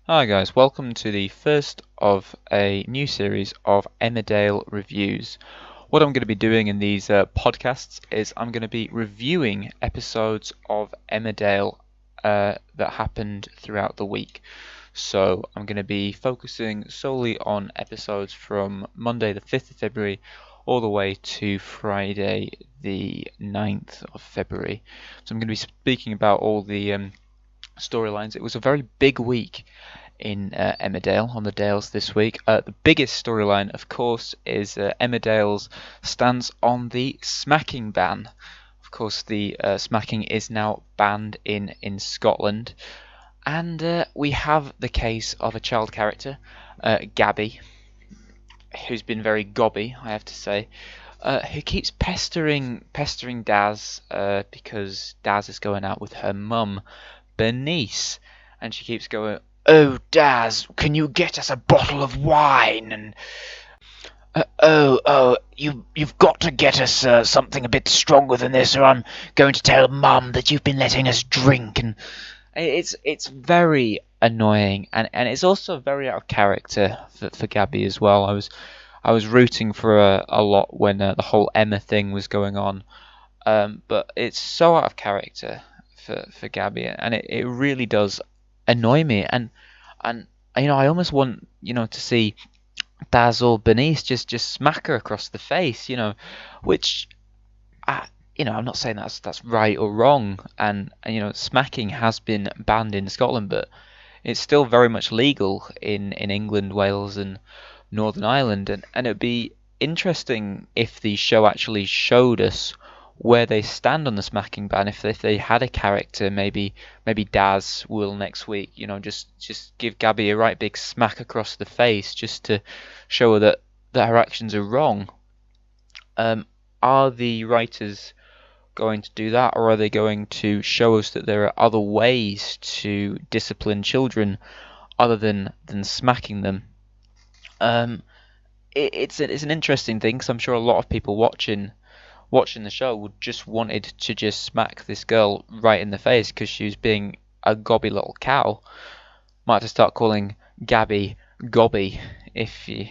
Hi guys, welcome to the first of a new series of Emmerdale reviews. What I'm going to be doing in these podcasts is I'm going to be reviewing episodes of Emmerdale that happened throughout the week. So I'm going to be focusing solely on episodes from Monday the 5th of February all the way to Friday the 9th of February. So I'm going to be speaking about all the storylines. It was a very big week in Emmerdale on the Dales this week. The biggest storyline, of course, is Emmerdale's stance on the smacking ban. Of course, the smacking is now banned in Scotland, and we have the case of a child character, Gabby, who's been very gobby, I have to say. Who keeps pestering Daz because Daz is going out with her mum, Bernice, and she keeps going, "Oh, Daz, can you get us a bottle of wine?" And you've got to get us something a bit stronger than this, or I'm going to tell Mum that you've been letting us drink. And it's very annoying, and it's also very out of character for Gabby as well. I was rooting for her a lot when the whole Emma thing was going on, but it's so out of character for Gabby, and it really does annoy me. And I almost want to see Daz or Bernice just smack her across the face, which I'm not saying that's right or wrong, and smacking has been banned in Scotland, but it's still very much legal in England, Wales, and Northern Ireland, and it'd be interesting if the show actually showed us where they stand on the smacking ban. If they had a character, maybe Daz will next week, just give Gabby a right big smack across the face just to show her that her actions are wrong. Are the writers going to do that, or are they going to show us that there are other ways to discipline children other than smacking them? It's an interesting thing, because I'm sure a lot of people watching the show would just wanted to just smack this girl right in the face because she was being a gobby little cow. Might have to start calling Gabby Gobby if you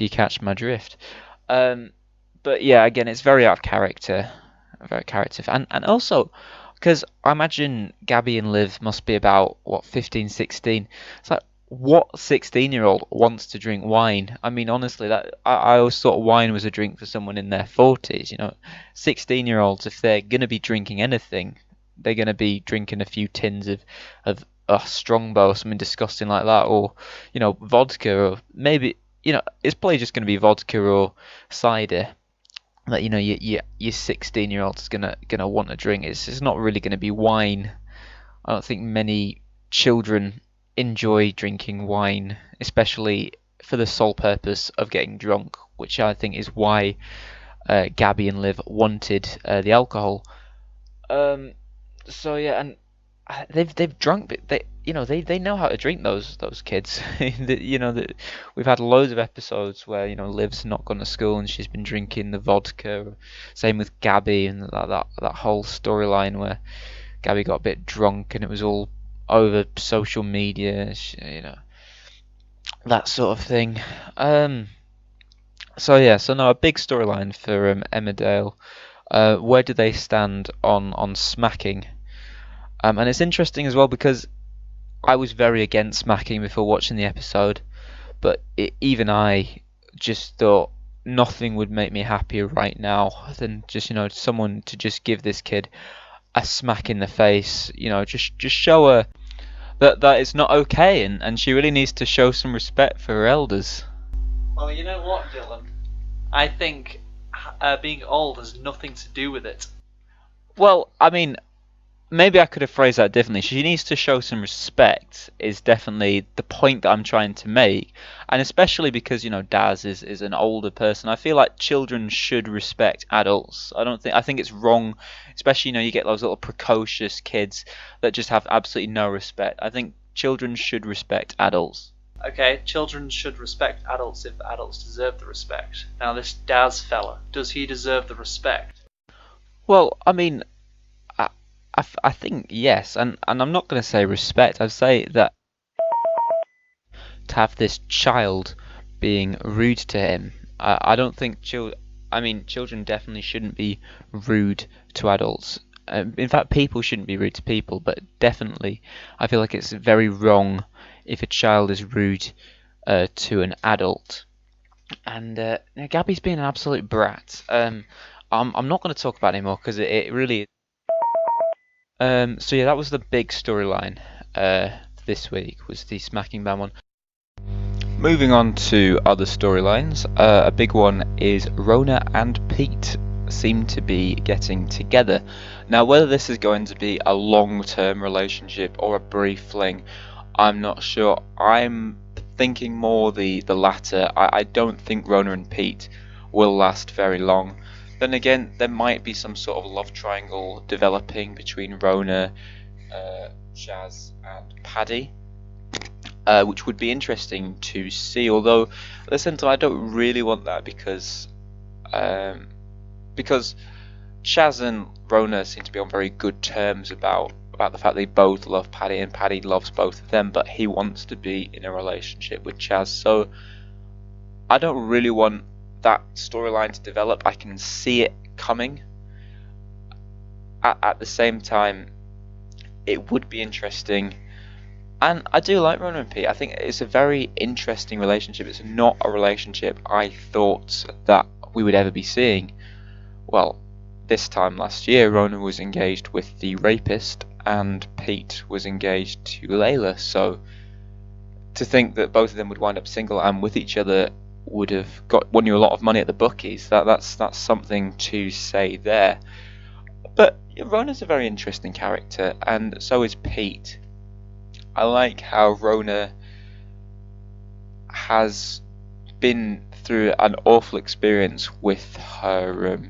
catch my drift. But yeah, again, it's very out of character, and also because I imagine Gabby and Liv must be about 15, 16. It's like, what 16-year-old wants to drink wine? I mean, honestly, that I always thought wine was a drink for someone in their 40s. 16-year-olds, if they're gonna be drinking anything, they're gonna be drinking a few tins of Strongbow or something disgusting like that, or vodka, or maybe it's probably just gonna be vodka or cider that your 16-year-old is gonna want to drink. It's not really gonna be wine. I don't think many children enjoy drinking wine, especially for the sole purpose of getting drunk, which I think is why Gabby and Liv wanted the alcohol. So yeah, and they've drunk, but they know how to drink, those kids. We've had loads of episodes where Liv's not gone to school and she's been drinking the vodka. Same with Gabby, and that whole storyline where Gabby got a bit drunk and it was all over social media, that sort of thing. So no, a big storyline for Emmerdale. Where do they stand on smacking? And it's interesting as well because I was very against smacking before watching the episode, but even I just thought nothing would make me happier right now than just someone to just give this kid a smack in the face. Just show her that it's not okay, and she really needs to show some respect for her elders. Well, you know what, Dylan? I think being old has nothing to do with it. Well, I mean, maybe I could have phrased that differently. She needs to show some respect is definitely the point that I'm trying to make, and especially because Daz is an older person. I feel like children should respect adults. I think it's wrong, especially you get those little precocious kids that just have absolutely no respect. I think children should respect adults. Okay, children should respect adults if adults deserve the respect. Now, this Daz fella, does he deserve the respect? Well, I mean, I think yes, and I'm not going to say respect. I'd say that to have this child being rude to him. I don't think children definitely shouldn't be rude to adults. In fact, people shouldn't be rude to people, but definitely, I feel like it's very wrong if a child is rude to an adult. And Gabby's being an absolute brat. I'm not going to talk about it anymore because it really. So yeah, that was the big storyline this week, was the Smacking Bam one. Moving on to other storylines, a big one is Rona and Pete seem to be getting together. Now, whether this is going to be a long-term relationship or a brief fling, I'm not sure. I'm thinking more the latter. I don't think Rona and Pete will last very long. Then again, there might be some sort of love triangle developing between Rona, Chaz, and Paddy, which would be interesting to see. Although, at the same time, I don't really want that because Chaz and Rona seem to be on very good terms about the fact they both love Paddy, and Paddy loves both of them, but he wants to be in a relationship with Chaz. So I don't really want that storyline to develop. I can see it coming. At the same time, it would be interesting. And I do like Rona and Pete. I think it's a very interesting relationship. It's not a relationship I thought that we would ever be seeing. Well, this time last year, Rona was engaged with the rapist, and Pete was engaged to Layla. So to think that both of them would wind up single and with each other would have won you a lot of money at the bookies. That's something to say there. But Rona's a very interesting character, and so is Pete. I like how Rona has been through an awful experience with her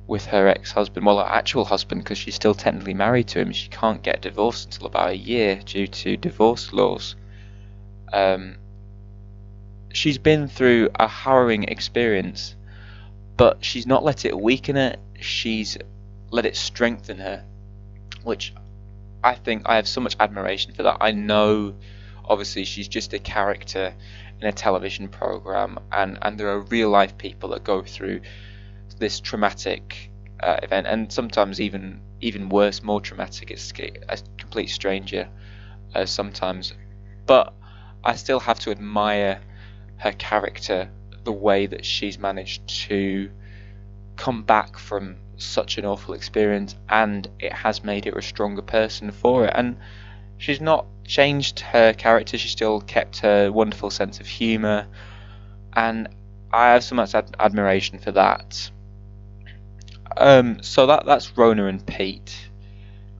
ex-husband, well, her actual husband, because she's still technically married to him. She can't get divorced until about a year due to divorce laws. She's been through a harrowing experience, but she's not let it weaken her. She's let it strengthen her, which I think I have so much admiration for that. I know, obviously, she's just a character in a television program, and there are real life people that go through this traumatic event, and sometimes even worse, more traumatic. It's a complete stranger sometimes, but I still have to admire her character, the way that she's managed to come back from such an awful experience, and it has made her a stronger person for it. And she's not changed her character. She's still kept her wonderful sense of humour, and I have so much admiration for that. So that's Rona and Pete.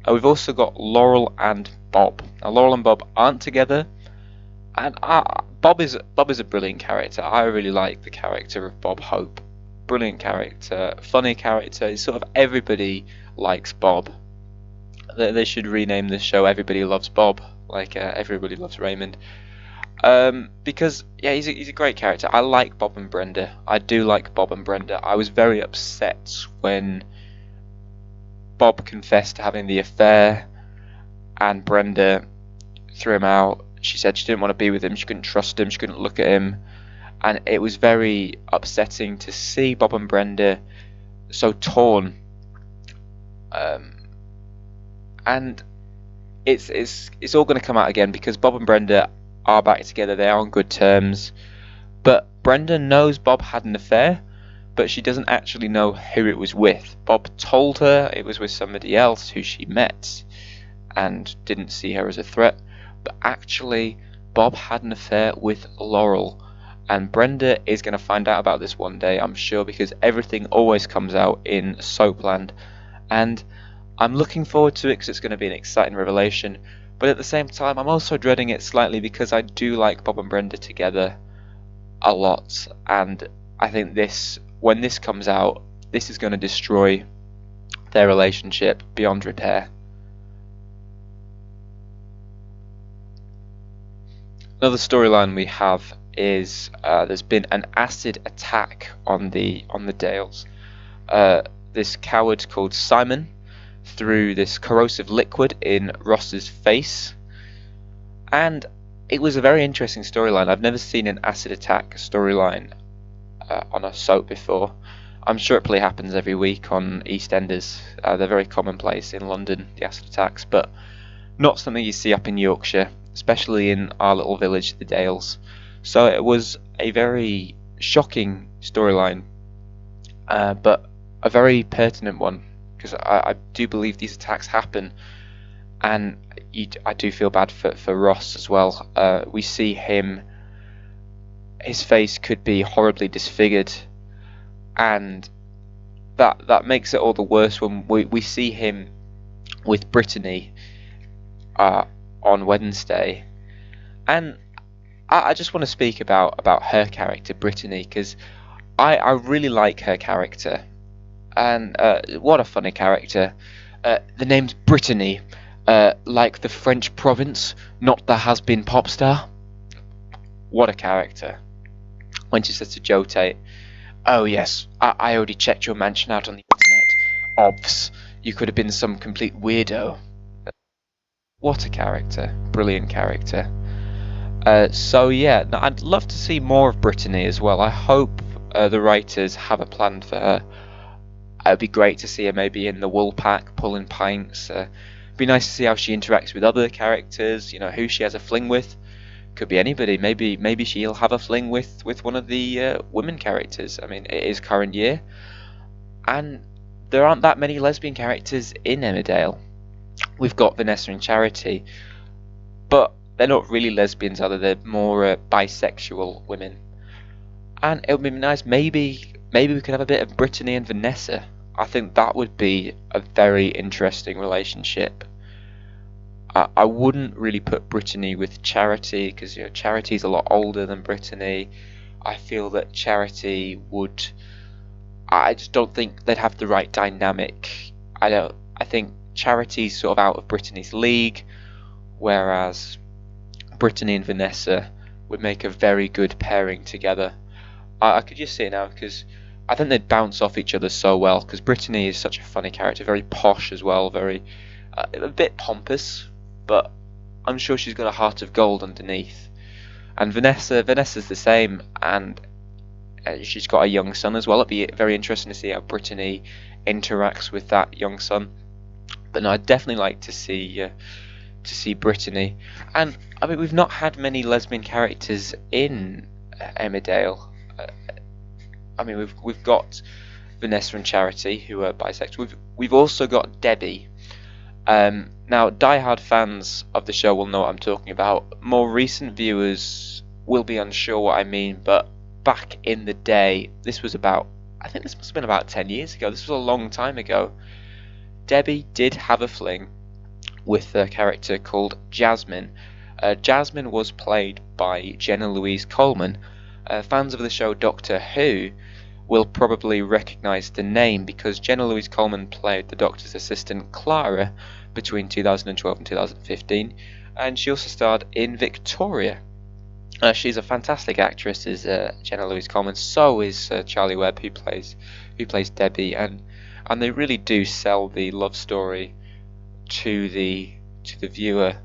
We've also got Laurel and Bob. Now, Laurel and Bob aren't together, and Bob is a brilliant character. I really like the character of Bob Hope. Brilliant character, funny character. It's sort of everybody likes Bob. They should rename this show Everybody Loves Bob, like Everybody Loves Raymond. Because yeah, he's a great character. I like Bob and Brenda. I do like Bob and Brenda. I was very upset when Bob confessed to having the affair, and Brenda threw him out. She said she didn't want to be with him. She couldn't trust him. She couldn't look at him. And it was very upsetting to see Bob and Brenda so torn. And it's all going to come out again, because Bob and Brenda are back together. They are on good terms. But Brenda knows Bob had an affair, but she doesn't actually know who it was with. Bob told her it was with somebody else who she met and didn't see her as a threat. But actually, Bob had an affair with Laurel. And Brenda is going to find out about this one day, I'm sure, because everything always comes out in Soapland. And I'm looking forward to it because it's going to be an exciting revelation. But at the same time, I'm also dreading it slightly because I do like Bob and Brenda together a lot. And I think when this comes out, this is going to destroy their relationship beyond repair. Another storyline we have is there's been an acid attack on the Dales. This coward called Simon threw this corrosive liquid in Ross's face, and it was a very interesting storyline. I've never seen an acid attack storyline on a soap before. I'm sure it probably happens every week on EastEnders. They're very commonplace in London, the acid attacks, but not something you see up in Yorkshire, especially in our little village, the Dales. So it was a very shocking storyline, but a very pertinent one, because I do believe these attacks happen, and I do feel bad for Ross as well. We see his face could be horribly disfigured, and that makes it all the worse when we see him with Brittany on Wednesday. And I just want to speak about her character, Brittany, because I really like her character, and what a funny character. The name's Brittany, like the French province, not the has-been pop star. What a character. When she says to Joe Tate, "Oh yes, I already checked your mansion out on the internet. Obvs, you could have been some complete weirdo." What a character. Brilliant character. So yeah, I'd love to see more of Brittany as well. I hope the writers have a plan for her. It'd be great to see her maybe in the wool pack pulling pints. Be nice to see how she interacts with other characters, who she has a fling with. Could be anybody. Maybe she'll have a fling with one of the women characters. I mean, it is current year, and there aren't that many lesbian characters in Emmerdale. We've got Vanessa and Charity, but they're not really lesbians, are they? They're more bisexual women. And it would be nice, maybe we could have a bit of Brittany and Vanessa. I think that would be a very interesting relationship. I wouldn't really put Brittany with Charity, because Charity's a lot older than Brittany. I feel that Charity would... I just don't think they'd have the right dynamic. I think Charity's sort of out of Brittany's league, whereas Brittany and Vanessa would make a very good pairing together. I could just see it now, because I think they'd bounce off each other so well, because Brittany is such a funny character, very posh as well, very a bit pompous, but I'm sure she's got a heart of gold underneath. And Vanessa's the same, and she's got a young son as well. It'd be very interesting to see how Brittany interacts with that young son. But no, I'd definitely like to see Brittany. And I mean, we've not had many lesbian characters in Emmerdale. I mean, we've got Vanessa and Charity, who are bisexual. We've also got Debbie. Now, diehard fans of the show will know what I'm talking about. More recent viewers will be unsure what I mean, but back in the day, I think this must have been about 10 years ago. This was a long time ago. Debbie did have a fling with a character called Jasmine. Jasmine was played by Jenna Louise Coleman. Fans of the show Doctor Who will probably recognise the name, because Jenna Louise Coleman played the Doctor's assistant Clara between 2012 and 2015, and she also starred in Victoria. She's a fantastic actress, is Jenna Louise Coleman. So is Charlie Webb, who plays Debbie, and they really do sell the love story to the viewer.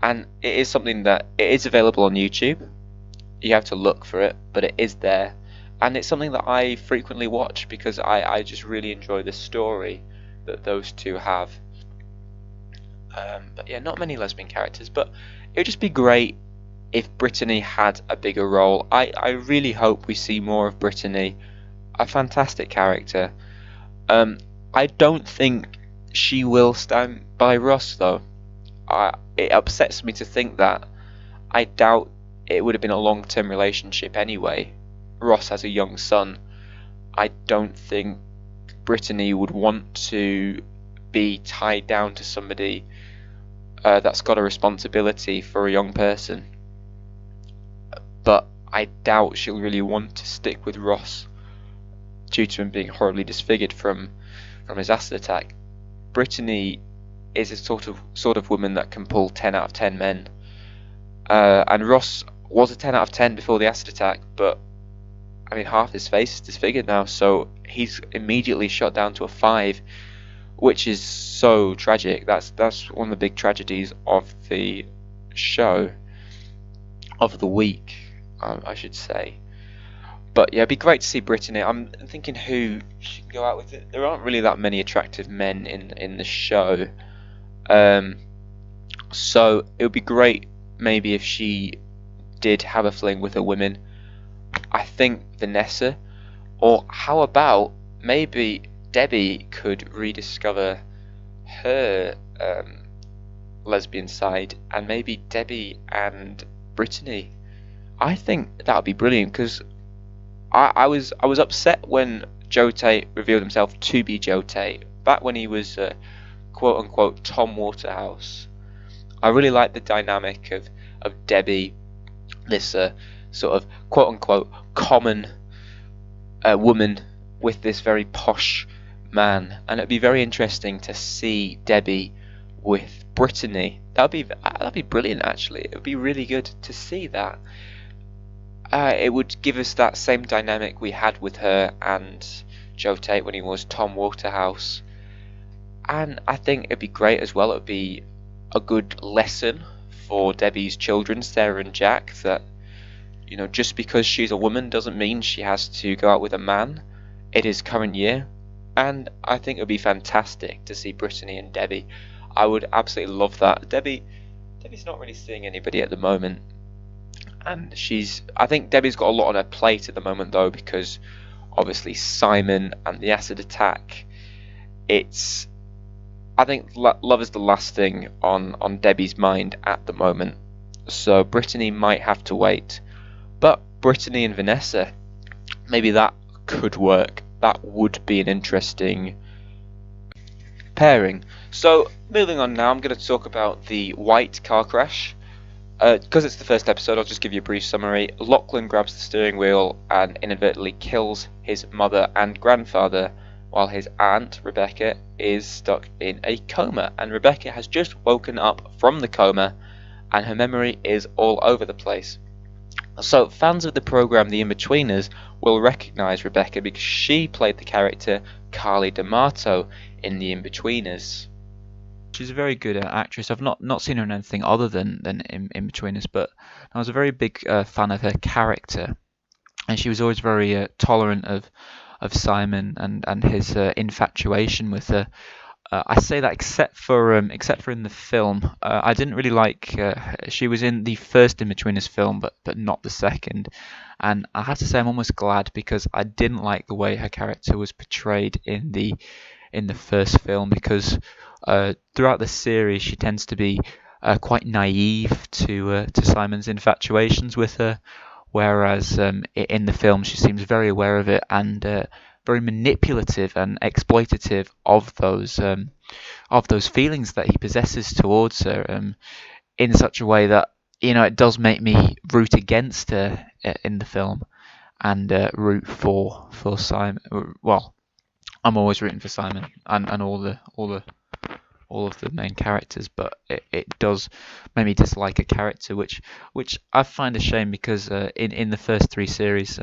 And it is something that it is available on YouTube. You have to look for it, but it is there, and it's something that I frequently watch, because I just really enjoy the story that those two have. But yeah, not many lesbian characters, but it would just be great if Brittany had a bigger role. I really hope we see more of Brittany. A fantastic character. I don't think she will stand by Ross, though. It upsets me to think that. I doubt it would have been a long-term relationship anyway. Ross has a young son. I don't think Brittany would want to be tied down to somebody that's got a responsibility for a young person. But I doubt she'll really want to stick with Ross due to him being horribly disfigured from his acid attack. Brittany is a sort of woman that can pull 10 out of 10 men. And Ross was a 10 out of 10 before the acid attack, but I mean, half his face is disfigured now, so he's immediately shot down to a 5, which is so tragic. That's one of the big tragedies of the show. of the week, I should say. But yeah, it'd be great to see Brittany. I'm thinking who she can go out with. There aren't really that many attractive men in the show, so it would be great maybe if she did have a fling with a woman. I think Vanessa, or how about maybe Debbie could rediscover her lesbian side, and maybe Debbie and Brittany. I think that would be brilliant because I was upset when Joe Tate revealed himself to be Joe Tate back when he was quote unquote Tom Waterhouse. I really like the dynamic of Debbie, this sort of quote unquote common woman with this very posh man, and it'd be very interesting to see Debbie with Brittany. That'd be brilliant. Actually, it would be really good to see that. It would give us that same dynamic we had with her and Joe Tate when he was Tom Waterhouse, and I think it'd be great as well. It'd be a good lesson for Debbie's children, Sarah and Jack, that just because she's a woman doesn't mean she has to go out with a man. It is current year, and I think it would be fantastic to see Brittany and Debbie. I would absolutely love that. Debbie's not really seeing anybody at the moment, and I think Debbie's got a lot on her plate at the moment though, because obviously Simon and the acid attack. I think love is the last thing on Debbie's mind at the moment, so Brittany might have to wait. But Brittany and Vanessa, maybe that could work. That would be an interesting pairing. So moving on now, I'm going to talk about the white car crash. Because it's the first episode, I'll just give you a brief summary. Lachlan grabs the steering wheel and inadvertently kills his mother and grandfather, while his aunt, Rebecca, is stuck in a coma. And Rebecca has just woken up from the coma, and her memory is all over the place. So fans of the program The Inbetweeners will recognise Rebecca because she played the character Carly D'Amato in The Inbetweeners. She's a very good actress. I've not seen her in anything other than Inbetweeners, but I was a very big fan of her character, and she was always very tolerant of Simon and his infatuation with her. I say that except for in the film. I didn't really like. She was in the first Inbetweeners film, but not the second. And I have to say I'm almost glad, because I didn't like the way her character was portrayed in the first film, because throughout the series she tends to be quite naive to Simon's infatuations with her, whereas in the film she seems very aware of it and very manipulative and exploitative of those feelings that he possesses towards her, in such a way that it does make me root against her in the film and root for Simon. Well, I'm always rooting for Simon and all of the main characters, but it does make me dislike a character, which I find a shame, because in the first three series,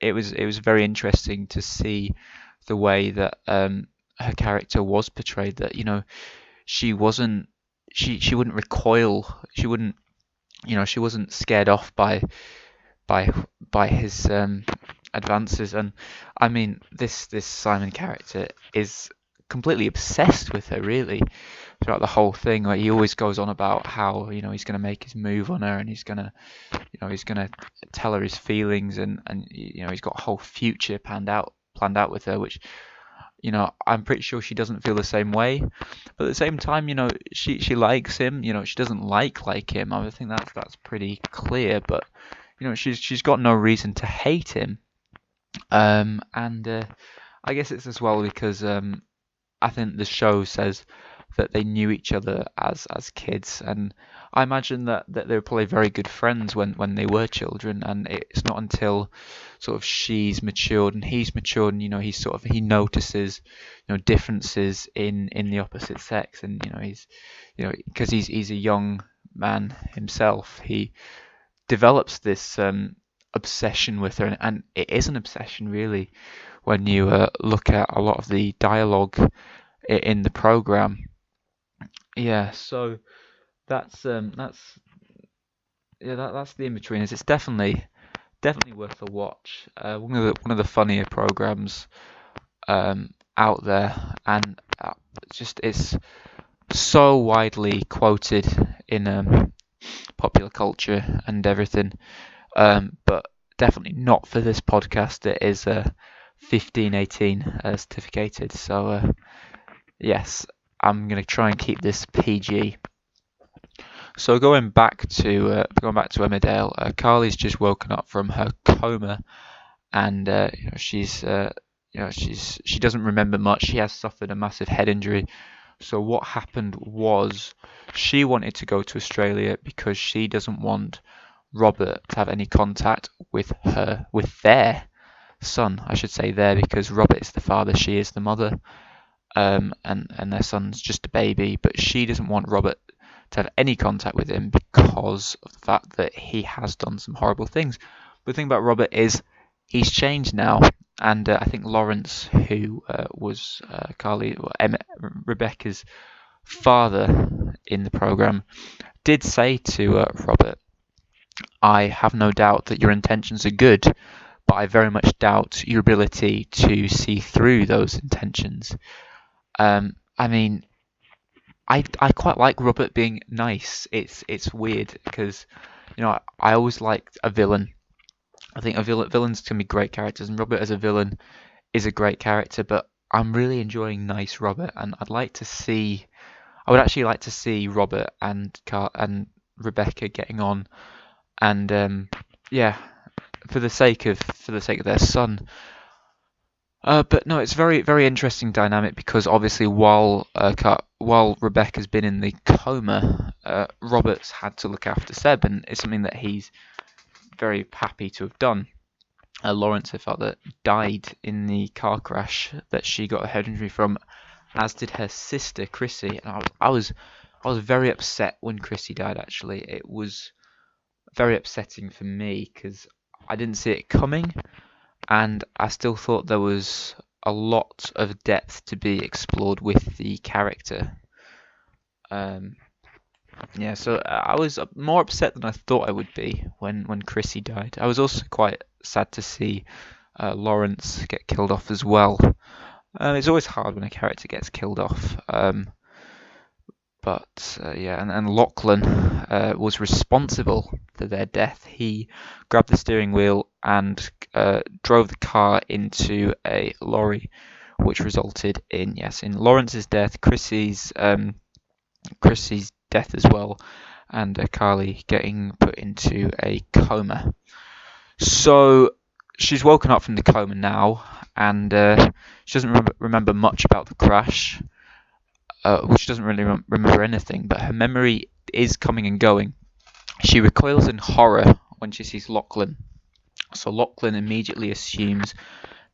it was very interesting to see the way that her character was portrayed. That she wouldn't recoil, she wasn't scared off by his advances. And I mean, this Simon character is completely obsessed with her, really, throughout the whole thing. Like, he always goes on about how he's going to make his move on her, and he's going to tell her his feelings, and he's got a whole future planned out with her, which I'm pretty sure she doesn't feel the same way. But at the same time, she likes him. She doesn't like him. I think that's pretty clear. But she's got no reason to hate him. And I guess it's as well because I think the show says that they knew each other as kids, and I imagine that they were probably very good friends when they were children. And it's not until sort of she's matured and he's matured, and he notices differences in the opposite sex, and he's because he's a young man himself, he develops this obsession with her, and it is an obsession, really, when you look at a lot of the dialogue in the program. Yeah, so that's yeah, that's the in-betweeners. It's definitely worth a watch. One of the funnier programs out there, and it's so widely quoted in popular culture and everything. But definitely not for this podcast. It is 1518 certificated. So yes, I'm gonna try and keep this PG. So going back to Emmerdale, Carly's just woken up from her coma, and she doesn't remember much. She has suffered a massive head injury. So what happened was she wanted to go to Australia because she doesn't want Robert to have any contact with their son. I should say there, because Robert is the father, she is the mother, and their son's just a baby. But she doesn't want Robert to have any contact with him because of the fact that he has done some horrible things. But the thing about Robert is he's changed now, and I think Lawrence, who was Rebecca's father in the program, did say to Robert, "I have no doubt that your intentions are good, but I very much doubt your ability to see through those intentions." I mean, I quite like Robert being nice. It's weird because I always liked a villain. I think villains can be great characters, and Robert as a villain is a great character. But I'm really enjoying nice Robert, and I would actually like to see Robert and Rebecca getting on, and yeah, for the sake of their son. But no, it's very very interesting dynamic because obviously while Rebecca's been in the coma, Robert's had to look after Seb, and it's something that he's very happy to have done. Lawrence, her father, died in the car crash that she got a head injury from, as did her sister Chrissy. And I was very upset when Chrissy died. Actually, it was very upsetting for me because I didn't see it coming, and I still thought there was a lot of depth to be explored with the character. Yeah, so I was more upset than I thought I would be when Chrissy died. I was also quite sad to see Lawrence get killed off as well. It's always hard when a character gets killed off. But yeah, and Lachlan was responsible for their death. He grabbed the steering wheel and drove the car into a lorry, which resulted in Lawrence's death, Chrissy's death as well, and Carly getting put into a coma. So she's woken up from the coma now, and she doesn't remember much about the crash. She doesn't really remember anything, but her memory is coming and going. She recoils in horror when she sees Lachlan. So Lachlan immediately assumes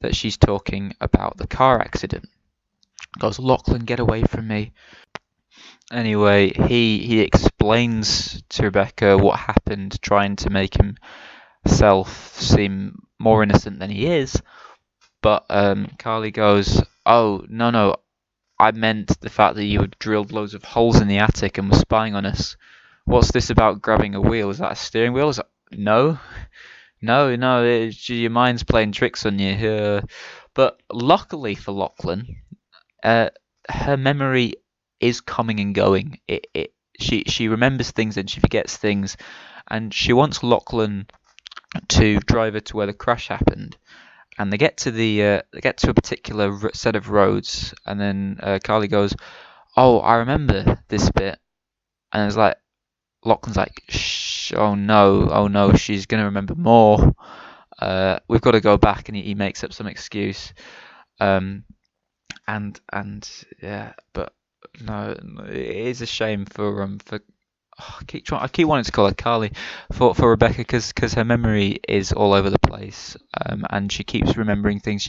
that she's talking about the car accident. Goes, "Lachlan, get away from me." Anyway, he explains to Rebecca what happened, trying to make himself seem more innocent than he is. But Carly goes, "Oh, no, I meant the fact that you had drilled loads of holes in the attic and were spying on us. What's this about grabbing a wheel? Is that a steering wheel?" No, your mind's playing tricks on you. But luckily for Lachlan, her memory is coming and going. She remembers things and she forgets things, and she wants Lachlan to drive her to where the crash happened. And they get to a particular set of roads, and then Carly goes, "Oh, I remember this bit," and it's like Lachlan's like, oh no, she's gonna remember more. We've got to go back," and he makes up some excuse. And yeah, but no, it is a shame for I keep wanting to call her Carly for Rebecca because her memory is all over the place, and she keeps remembering things.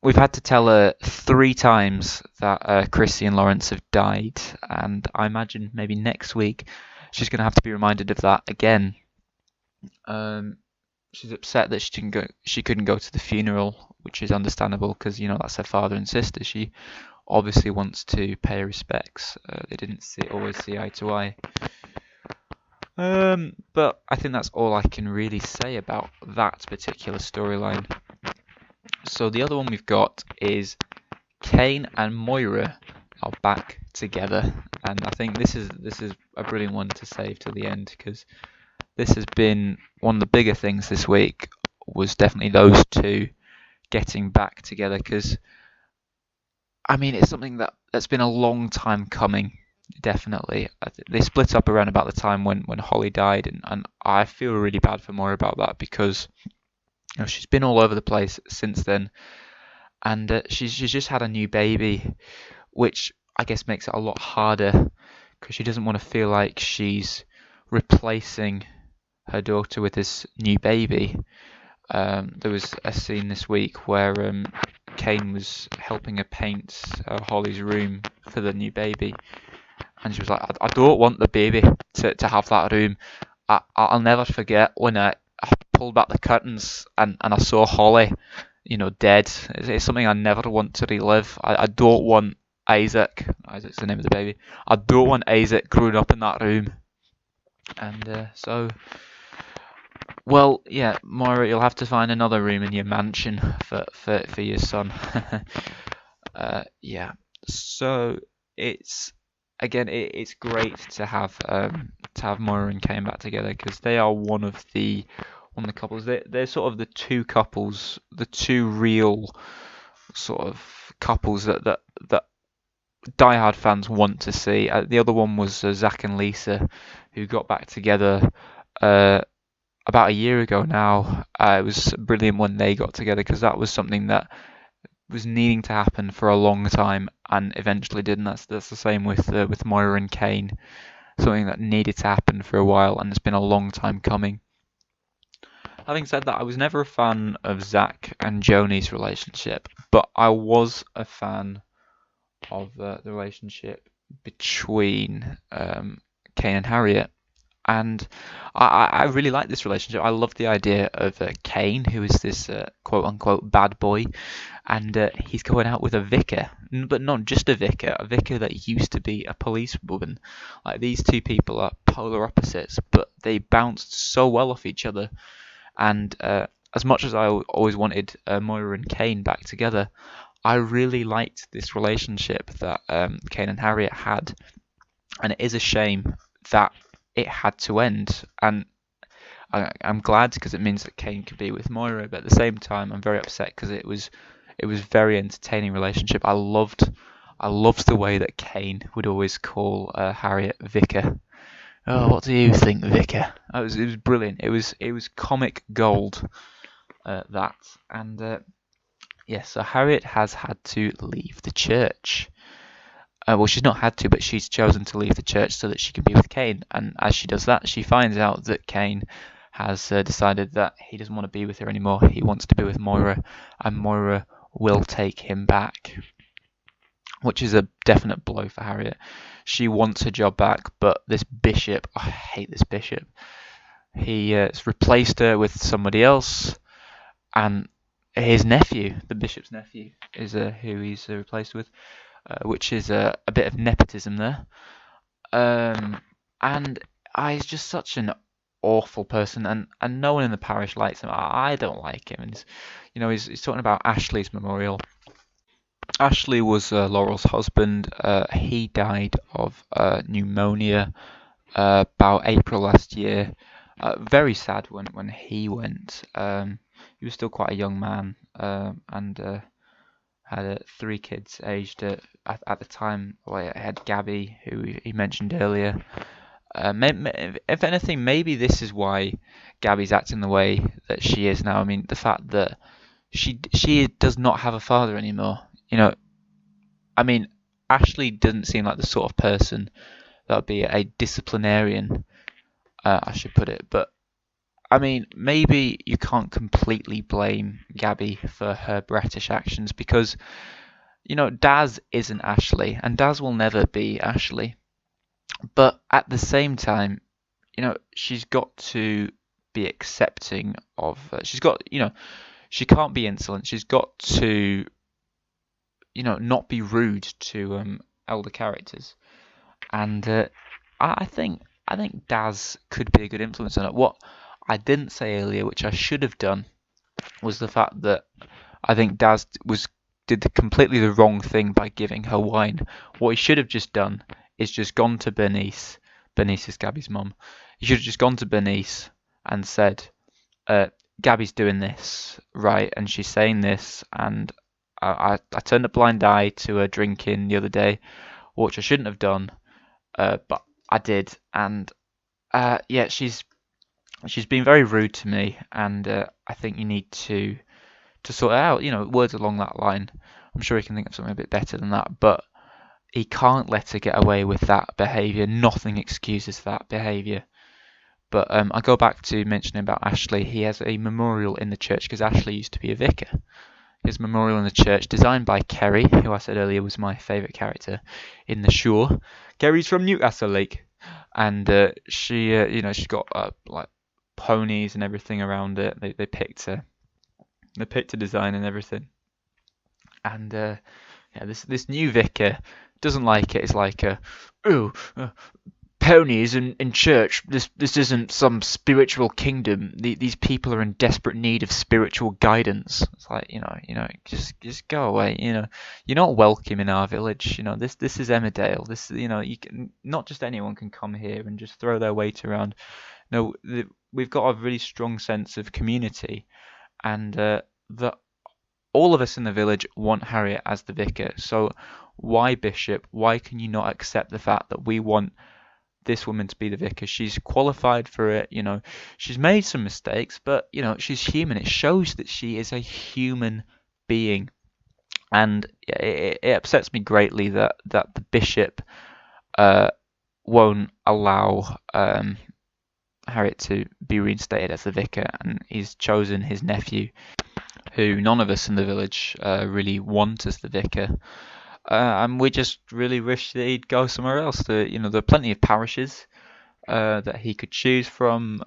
We've had to tell her 3 times that Chrissy and Lawrence have died, and I imagine maybe next week she's going to have to be reminded of that again. She's upset that she couldn't go to the funeral, which is understandable because that's her father and sister. She obviously wants to pay her respects. They didn't always see eye to eye. But I think that's all I can really say about that particular storyline. So the other one we've got is Kane and Moira are back together, and I think this is a brilliant one to save till the end, because this has been one of the bigger things this week, was definitely those two getting back together, because I mean it's something that's been a long time coming. Definitely, they split up around about the time when Holly died, and I feel really bad for Moira about that, because she's been all over the place since then, and she's just had a new baby, which I guess makes it a lot harder, because she doesn't want to feel like she's replacing her daughter with this new baby. There was a scene this week where Kane was helping her paint Holly's room for the new baby, and she was like, I don't want the baby to have that room. I'll never forget when I pulled back the curtains and I saw Holly, dead. It's something I never want to relive. I don't want Isaac's the name of the baby, I don't want Isaac growing up in that room. And well, yeah, Moira, you'll have to find another room in your mansion for your son. Yeah. So it's great to have Moira and Kane back together, because they are one of the couples. They're sort of the two couples, the two real sort of couples that diehard fans want to see. The other one was Zach and Lisa, who got back together about a year ago now. It was brilliant when they got together, because that was something that was needing to happen for a long time and eventually did. And that's the same with Moira and Kane, something that needed to happen for a while, and it's been a long time coming. Having said that, I was never a fan of Zach and Joni's relationship, but I was a fan of the relationship between Kane and Harriet. And I really like this relationship. I love the idea of Kane, who is this quote-unquote bad boy, and he's going out with a vicar, but not just a vicar that used to be a policewoman. Like, these two people are polar opposites, but they bounced so well off each other. And as much as I always wanted Moira and Kane back together, I really liked this relationship that Kane and Harriet had. And it is a shame that it had to end, and I'm glad, because it means that Kane could be with Moira, but at the same time I'm very upset, because it was very entertaining relationship. I loved the way that Kane would always call Harriet Vicar. Oh, what do you think, Vicar? It was brilliant. It was comic gold, that. And yes, so Harriet has had to leave the church. Well, she's not had to, but she's chosen to leave the church so that she can be with Kane. And as she does that, she finds out that Kane has decided that he doesn't want to be with her anymore. He wants to be with Moira, and Moira will take him back, which is a definite blow for Harriet. She wants her job back, but this bishop, I hate this bishop. He has replaced her with somebody else, and his nephew, the bishop's nephew, is who he's replaced with. Which is a bit of nepotism there. And he's just such an awful person, and no one in the parish likes him. I don't like him. And he's talking about Ashley's memorial. Ashley was Laurel's husband. He died of pneumonia about April last year. Very sad when he went. He was still quite a young man, and had 3 kids aged at the time. Well, I had Gabby, who he mentioned earlier. If anything, maybe this is why Gabby's acting the way that she is now. I mean, the fact that she does not have a father anymore. I mean, Ashley doesn't seem like the sort of person that would be a disciplinarian, I should put it. But I mean, maybe you can't completely blame Gabby for her British actions, because, Daz isn't Ashley, and Daz will never be Ashley. But at the same time, she's got to be accepting of. She can't be insolent. She's got to, not be rude to elder characters. And I think I think Daz could be a good influence on it. What I didn't say earlier, which I should have done, was the fact that I think Daz did completely the wrong thing by giving her wine. What he should have just done is just gone to Bernice. Bernice is Gabby's mum. He should have just gone to Bernice and said, Gabby's doing this, right, and she's saying this, and I turned a blind eye to her drinking the other day, which I shouldn't have done, but I did, and yeah, she's been very rude to me, and I think you need to sort it out. You know, words along that line. I'm sure he can think of something a bit better than that, but he can't let her get away with that behaviour. Nothing excuses that behaviour. But I go back to mentioning about Ashley. He has a memorial in the church because Ashley used to be a vicar. His memorial in the church, designed by Kerry, who I said earlier was my favourite character in The Shore. Kerry's from Newcastle Lake, and she, you know, she's got like ponies and everything around it. They picked a design and everything. And yeah, this new vicar doesn't like it. It's like ponies in church. This isn't some spiritual kingdom. These people are in desperate need of spiritual guidance. It's like, you know, just go away. You know, you're not welcome in our village. You know, this is Emmerdale. This, you know, you can not just anyone can come here and just throw their weight around. No, we've got a really strong sense of community, and that all of us in the village want Harriet as the vicar. So why, Bishop? Why can you not accept the fact that we want this woman to be the vicar? She's qualified for it. You know, she's made some mistakes, but you know, she's human. It shows that she is a human being, and it upsets me greatly that the bishop won't allow Harriet to be reinstated as the vicar, and he's chosen his nephew, who none of us in the village really want as the vicar. And we just really wish that he'd go somewhere else. You know, there are plenty of parishes that he could choose from.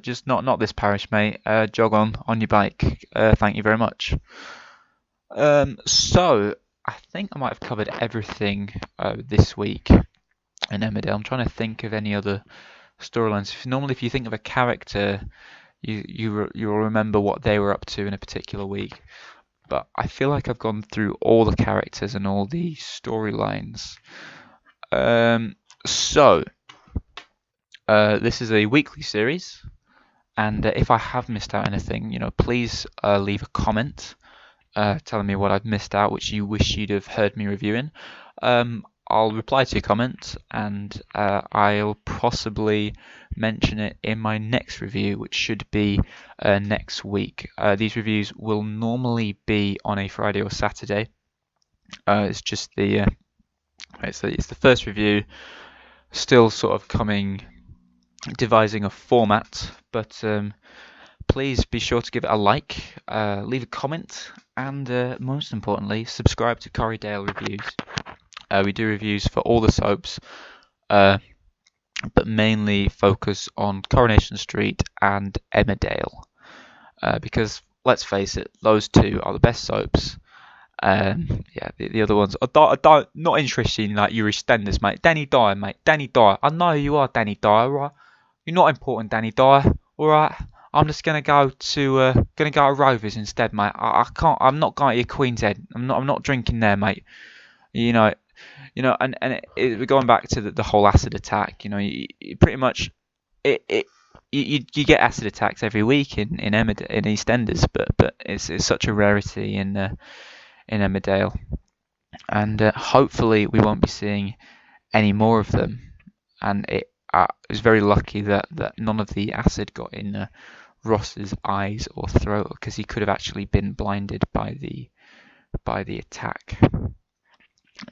Just not this parish, mate. Jog on your bike. Thank you very much. So I think I might have covered everything this week in Emmerdale. I'm trying to think of any other storylines. Normally, if you think of a character, you'll remember what they were up to in a particular week. But I feel like I've gone through all the characters and all the storylines. So this is a weekly series, and if I have missed out anything, you know, please leave a comment telling me what I've missed out, which you wish you'd have heard me reviewing. I'll reply to your comment, and I'll possibly mention it in my next review, which should be next week. These reviews will normally be on a Friday or Saturday. It's just the it's the first review, still sort of devising a format, but please be sure to give it a like, leave a comment, and most importantly, subscribe to Corriedale Reviews. We do reviews for all the soaps, but mainly focus on Coronation Street and Emmerdale, because let's face it, those two are the best soaps. Yeah, the other ones, I don't not interested in like your EastEnders, mate. Danny Dyer, mate. Danny Dyer. I know who you are, Danny Dyer, right? You're not important, Danny Dyer. All right. I'm just gonna go to Rovers instead, mate. I can't. I'm not going to your Queen's Head. I'm not drinking there, mate. You know, and we're going back to the whole acid attack. You know, you pretty much you get acid attacks every week in EastEnders, but it's such a rarity in Emmerdale, and hopefully we won't be seeing any more of them. And it was very lucky that none of the acid got in Ross's eyes or throat, because he could have actually been blinded by the attack.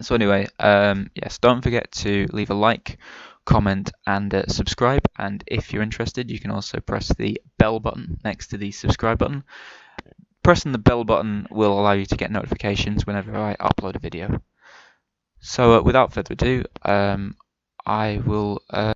So anyway, yes, don't forget to leave a like, comment, and subscribe. And if you're interested, you can also press the bell button next to the subscribe button. Pressing the bell button will allow you to get notifications whenever I upload a video. So without further ado, I will